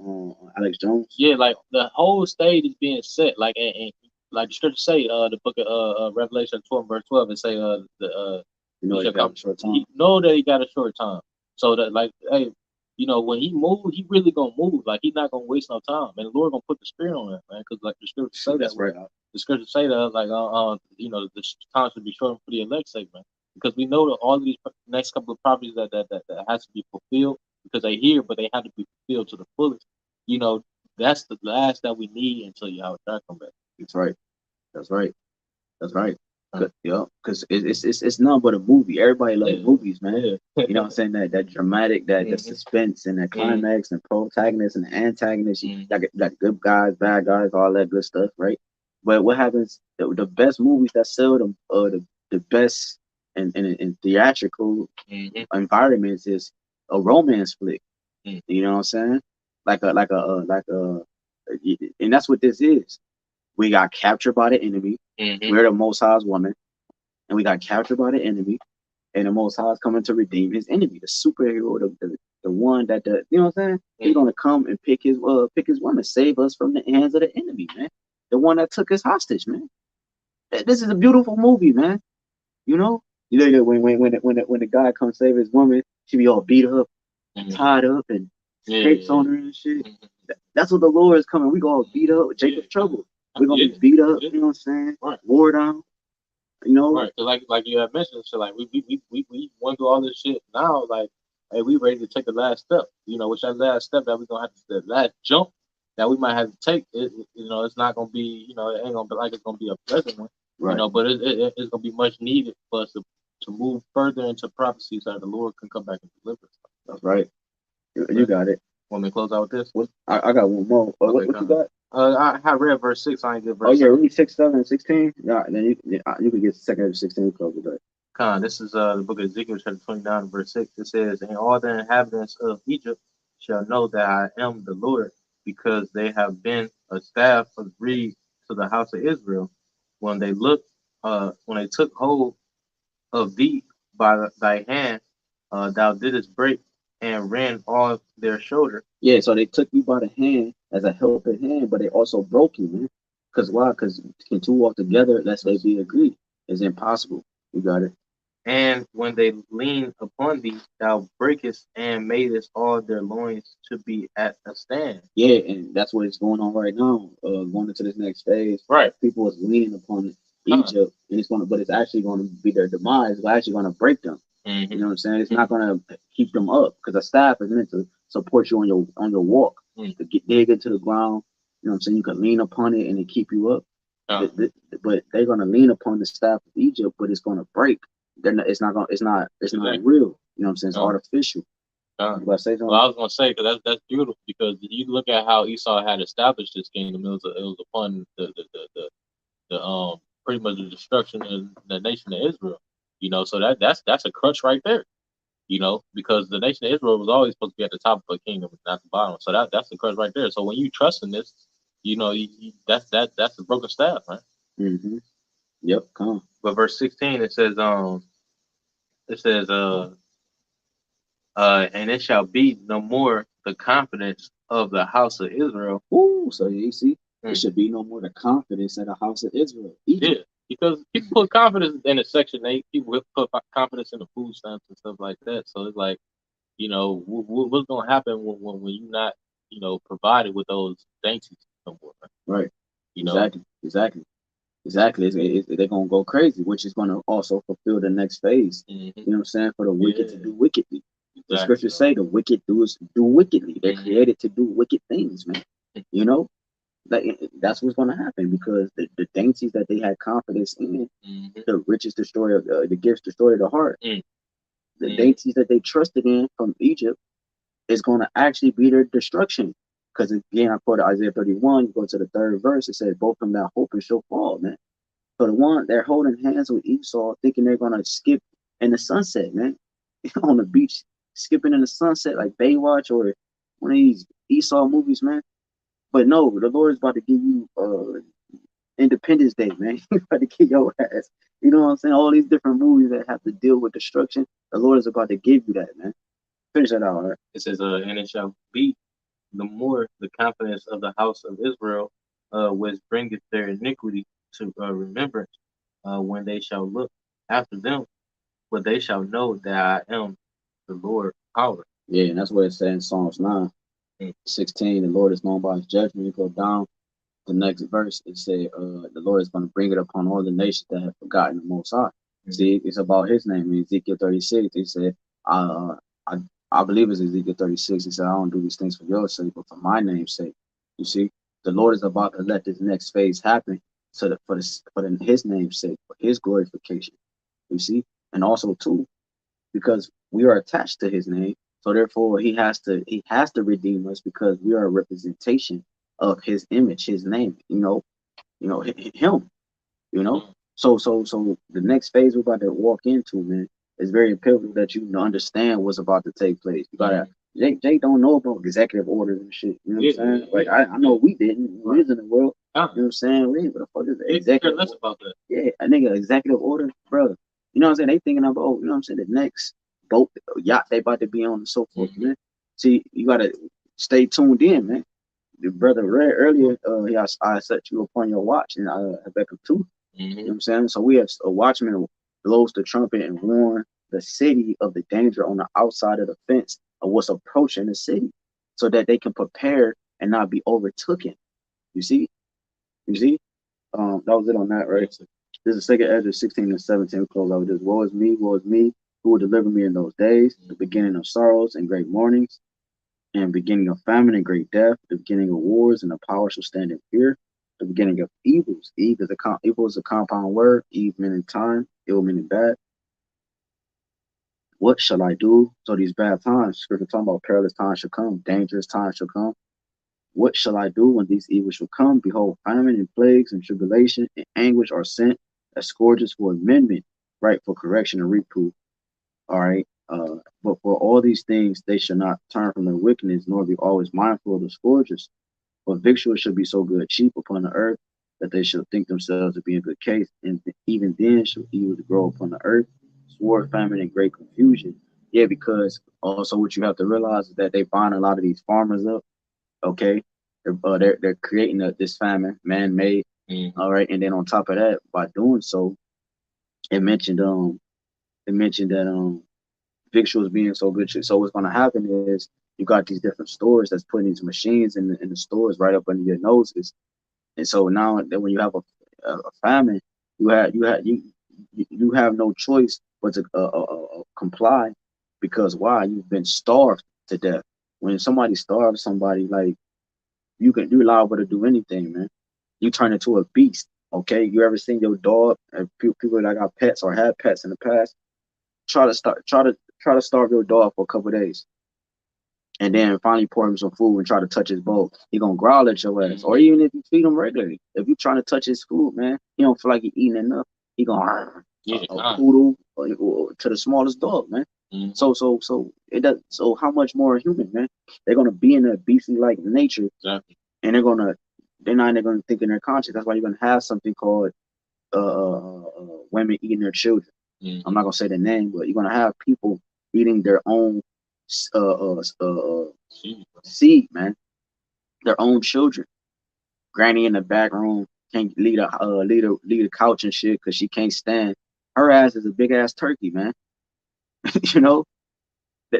Alex Jones? Yeah, like the whole stage is being set, like and like the scripture say, the book of Revelation 12 verse 12, it say you know he got a short time. He know that he got a short time, so that like, hey, you know, when he move, he really gonna move. Like he's not gonna waste no time, and the Lord gonna put the spirit on that, man. Because like the scripture say that's that, right. The scripture say that, like you know, the time should be shortened for the elect sake, man. Because we know that all of these next couple of properties that has to be fulfilled, because they here, but they have to be fulfilled to the fullest. You know, that's the last that we need until YAHWAH come back. That's right. That's right. That's right. Yeah, because it's nothing but a movie. Everybody loves movies, man. You know what I'm saying? That dramatic, that the suspense and that climax and protagonist and antagonist. Like good guys, bad guys, all that good stuff, right? But what happens? The best movies that sell them, the best in theatrical environments is a romance flick. You know what I'm saying? Like a, and that's what this is. We got captured by the enemy. We're the Most High's woman, and we got captured by the enemy, and the Most High is coming to redeem his enemy, the superhero, the one that you know what I'm saying? He's gonna come and pick his woman, save us from the hands of the enemy, man. The one that took us hostage, man. This is a beautiful movie, man. You know when the guy comes save his woman, she be all beat up, tied up, and scrapes on her and shit. That's what the Lord is coming. We go all beat up with Jacob's trouble. We're gonna be beat up, you know what I'm saying? Right. War down, you know. Right. So like you had mentioned, so like we went through all this shit. Now, like, hey, we ready to take the last step. You know, which that last step that we're gonna have to, the last jump that we might have to take. You know, it's not gonna be, you know, it ain't gonna be like it's gonna be a pleasant one. Right. You know, but it's gonna be much needed for us to move further into prophecy so that the Lord can come back and deliver us. That's right. You got it. Want me to close out with this? I got one more. What you got? I have read verse 6. I ain't get verse. Oh yeah, read 6, 7, and 16. Yeah, then you can get the second of 16 close with that. This is the book of Ezekiel, chapter 29, verse 6. It says, "And all the inhabitants of Egypt shall know that I am the Lord, because they have been a staff of reed to the house of Israel. When they took hold of thee by thy hand, thou didst break and ran off their shoulder." Yeah, so they took you by the hand as a helping hand, but they also broke you, man. Because why? Because can two walk together unless they be agreed? It's impossible. You got it. And when they lean upon thee, thou breakest and madest all their loins to be at a stand. Yeah, and that's what is going on right now. Going into this next phase, right? People is leaning upon Egypt, and it's actually going to be their demise. It's actually going to break them. You know what I'm saying? It's not going to keep them up, because a staff is meant to support you on your walk, to dig into the ground. You know what I'm saying? You can lean upon it and it keep you up. But they're going to lean upon the staff of Egypt, but it's going to break. It's not real. You know what I'm saying? It's artificial. Well, I was gonna say, because that's beautiful, because you look at how Esau had established this kingdom. It was upon the pretty much the destruction of the nation of Israel. You know, so that's a crutch right there. You know, because the nation of Israel was always supposed to be at the top of a kingdom, not the bottom. So that's the crutch right there. So when you trust in this, you know, that's the broken staff, right? Yep. Come on. But verse 16, it says, and it shall be no more the confidence of the house of Israel. Ooh, so you see, it should be no more the confidence of the house of Israel. Yeah, because people put confidence in the Section 8. People put confidence in the food stamps and stuff like that. So it's like, you know, what's going to happen when you're not, you know, provided with those dainties no more, right? You know? Exactly. They're going to go crazy, which is going to also fulfill the next phase. You know what I'm saying? For the wicked to do wickedly. The scriptures say the wicked do wickedly. They're created to do wicked things, man. You know, that's what's going to happen, because the dainties that they had confidence in, the riches destroy, the gifts destroy the heart. the deities that they trusted in from Egypt is going to actually be their destruction. Because again, I quoted Isaiah 31, you go to the 3rd verse, it says, both from that hope and shall fall, man. So the one, they're holding hands with Esau, thinking they're going to skip in the sunset, man. On the beach, skipping in the sunset like Baywatch or one of these Esau movies, man. But no, the Lord is about to give you Independence Day, man. He's about to kick your ass. You know what I'm saying? All these different movies that have to deal with destruction, the Lord is about to give you that, man. Finish that out, all right? It says, and it shall be the more the confidence of the house of Israel, which bringeth their iniquity to remembrance, when they shall look after them, but they shall know that I am the Lord power. Yeah, and that's what it says in Psalms 9, 16. The Lord is known by his judgment. You go down the next verse, it say, the Lord is going to bring it upon all the nations that have forgotten the Most High. See, it's about his name. In Ezekiel 36, he said, I believe it's Ezekiel 36. He said, I don't do these things for your sake, but for my name's sake. You see, the Lord is about to let this next phase happen so that for his name's sake, for his glorification. You see, and also too, because we are attached to his name, so therefore he has to redeem us because we are a representation of his image, his name. Him. So the next phase we're about to walk into, man, is very pivotal that you understand what's about to take place. You gotta Jay don't know about executive orders and shit. You know what I'm saying? Like I know we didn't. We was in the world. You know what I'm saying? We ain't what the fuck is executive order? About that. Yeah, a nigga executive order, bro. You know what I'm saying? They thinking about, you know what I'm saying, the next boat, yacht they about to be on and so forth, man. See, you gotta stay tuned in, man. The brother read earlier, I set you upon your watch, and Habakkuk 2. You know what I'm saying? So we have a watchman blows the trumpet and warn the city of the danger on the outside of the fence of what's approaching the city, so that they can prepare and not be overtaken. You see? That was it on that, right? This is 2nd Ezra 16 and 17. We close out with this. Woe is me, who will deliver me in those days, the beginning of sorrows and great mournings, and beginning of famine and great death, the beginning of wars, and the power shall stand in fear, the beginning of evils. Evil is a compound word. Eve meaning time, ill meaning bad. What shall I do? So these bad times, scripture talking about perilous times shall come, dangerous times shall come. What shall I do when these evils shall come? Behold, famine and plagues and tribulation and anguish are sent as scourges for amendment, right, for correction and reproof. All right. But for all these things, they shall not turn from their wickedness, nor be always mindful of the scourges. For victuals shall be so good cheap upon the earth that they shall think themselves to be in good case, and even then shall evil grow upon the earth, sword, famine, and great confusion. Yeah, because also what you have to realize is that they bind a lot of these farmers up. Okay, they're creating this famine, man-made. All right, and then on top of that, by doing so, it mentioned that victuals being so good. So what's going to happen is you got these different stores that's putting these machines in the stores right up under your noses, and so now that when you have a famine, you have no choice but to comply, because why? You've been starved to death. When somebody starves somebody, like you're liable to do anything, man. You turn into a beast. Okay, you ever seen your dog? People that got pets or had pets in the past, try to starve your dog for a couple of days, and then finally pour him some food and try to touch his bowl. He gonna growl at your ass. Or even if you feed him regularly, if you trying to touch his food, man, he don't feel like he eating enough. He gonna a poodle or to the smallest dog, man. So it does. So how much more a human, man? They're gonna be in a beastly like nature, and they're not even gonna think in their conscience. That's why you're gonna have something called women eating their children. I'm not gonna say the name, but you're gonna have people eating their own seed, man, their own children. Granny in the back room can't lead a couch and shit because she can't stand. Her ass is a big ass turkey, man. You know,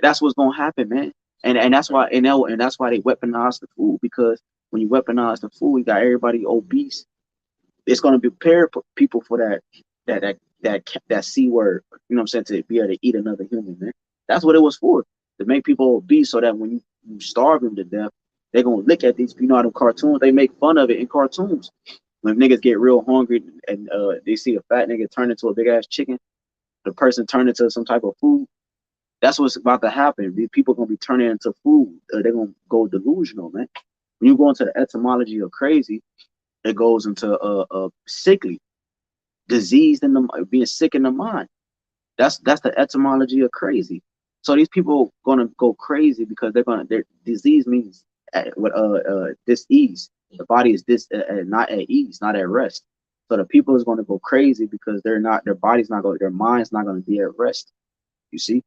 that's what's gonna happen, man. And that's why that's why they weaponize the food, because when you weaponize the food, you got everybody obese. It's gonna prepare people for that C word. You know what I'm saying? To be able to eat another human, man. That's what it was for, to make people obese, so that when you starve them to death, they're gonna look at these. You know, them cartoons, they make fun of it in cartoons. When niggas get real hungry and they see a fat nigga turn into a big ass chicken, the person turn into some type of food. That's what's about to happen. These people gonna be turning into food. They're gonna go delusional, man. When you go into the etymology of crazy, it goes into sickly, diseased in the being sick in the mind. That's the etymology of crazy. So these people gonna go crazy because their disease means what dis-ease. The body is not at ease, not at rest. So the people is gonna go crazy because their body's not going, their mind's not gonna be at rest. You see,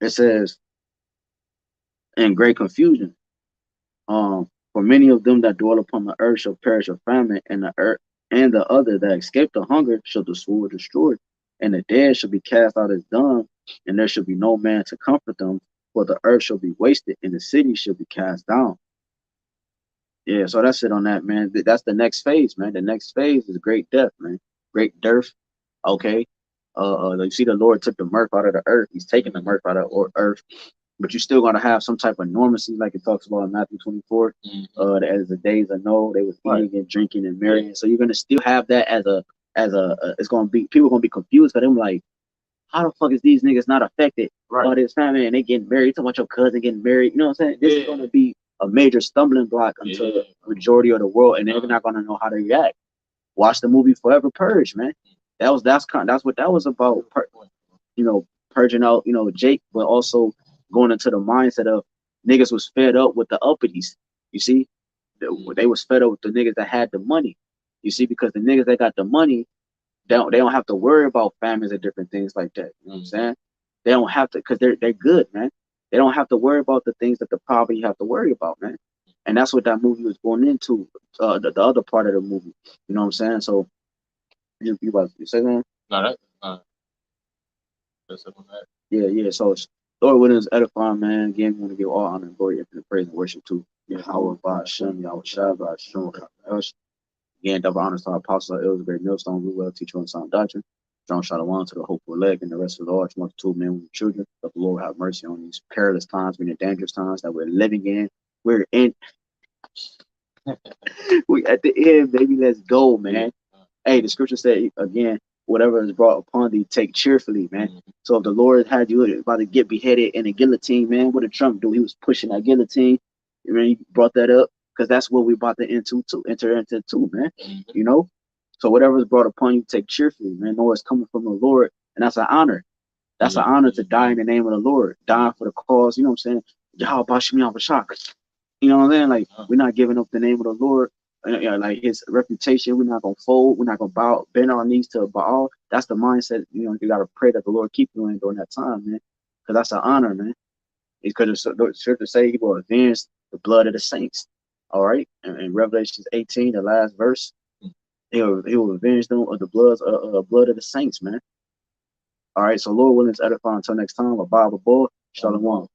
it says in great confusion. For many of them that dwell upon the earth shall perish of famine, and the earth and the other that escape the hunger shall the sword destroy, and the dead shall be cast out as dung, and there shall be no man to comfort them, for the earth shall be wasted, and the city shall be cast down. Yeah, so that's it on that, man. That's the next phase, man. The next phase is great death, man. Great dearth. Okay. You see, the Lord took the mirth out of the earth. He's taking the mirth out of the earth, but you're still gonna have some type of normalcy, like it talks about in Matthew 24. As the days of Noah, they was eating and drinking and marrying. So you're gonna still have that it's gonna be, people gonna be confused for them, like, how the fuck is these niggas not affected by this family and they getting married? So much your cousin getting married, you know what I'm saying? This is gonna be a major stumbling block until the majority of the world, and they're not gonna know how to react. Watch the movie Forever Purge, man. That's what that was about. Purging out, Jake, but also going into the mindset of niggas was fed up with the uppities. You see, they was fed up with the niggas that had the money. You see, because the niggas that got the money, they don't have to worry about famines and different things like that. You know what I'm saying? They don't have to, because they're good, man. They don't have to worry about the things that the poverty have to worry about, man. And that's what that movie was going into. The other part of the movie. You know what I'm saying? So you about to say that? No, that's on that. Yeah. So Lord willing is edifying, man. Again, we want to give all honor and glory, infinite praise and worship to Yahawah, BAHASHAM, YAHWASHI, BAHASHAM, HAQADASH. Again, double honors to our apostle, elders, great millstone, we will teach you on sound doctrine. Strong shalom to the hopeful elect and the rest of the large multitude, men, women, children. That the Lord have mercy on these perilous times, meaning dangerous times that we're living in. We're in. We at the end, baby. Let's go, man. Hey, the scripture said again, whatever is brought upon thee, take cheerfully, man. So if the Lord had you about to get beheaded in a guillotine, man, what did Trump do? He was pushing that guillotine. I mean, he brought that up because that's what we about to enter into too, man. You know? So whatever is brought upon you, take cheerfully, man. Know it's coming from the Lord, and that's an honor. That's an honor to die in the name of the Lord, dying for the cause. You know what I'm saying? YAHWASHI. You know what I'm saying? Like, we're not giving up the name of the Lord. Like his reputation, we're not gonna fold, we're not gonna bend our knees to Baal. That's the mindset. You gotta pray that the Lord keep you in during that time, man, because that's an honor, man. Because the scripture say he will avenge the blood of the saints. All right, in Revelation 18, the last verse, he will avenge them of the blood of the saints, man. All right, so Lord willing to edify until next time. A Bible boy, Shalom.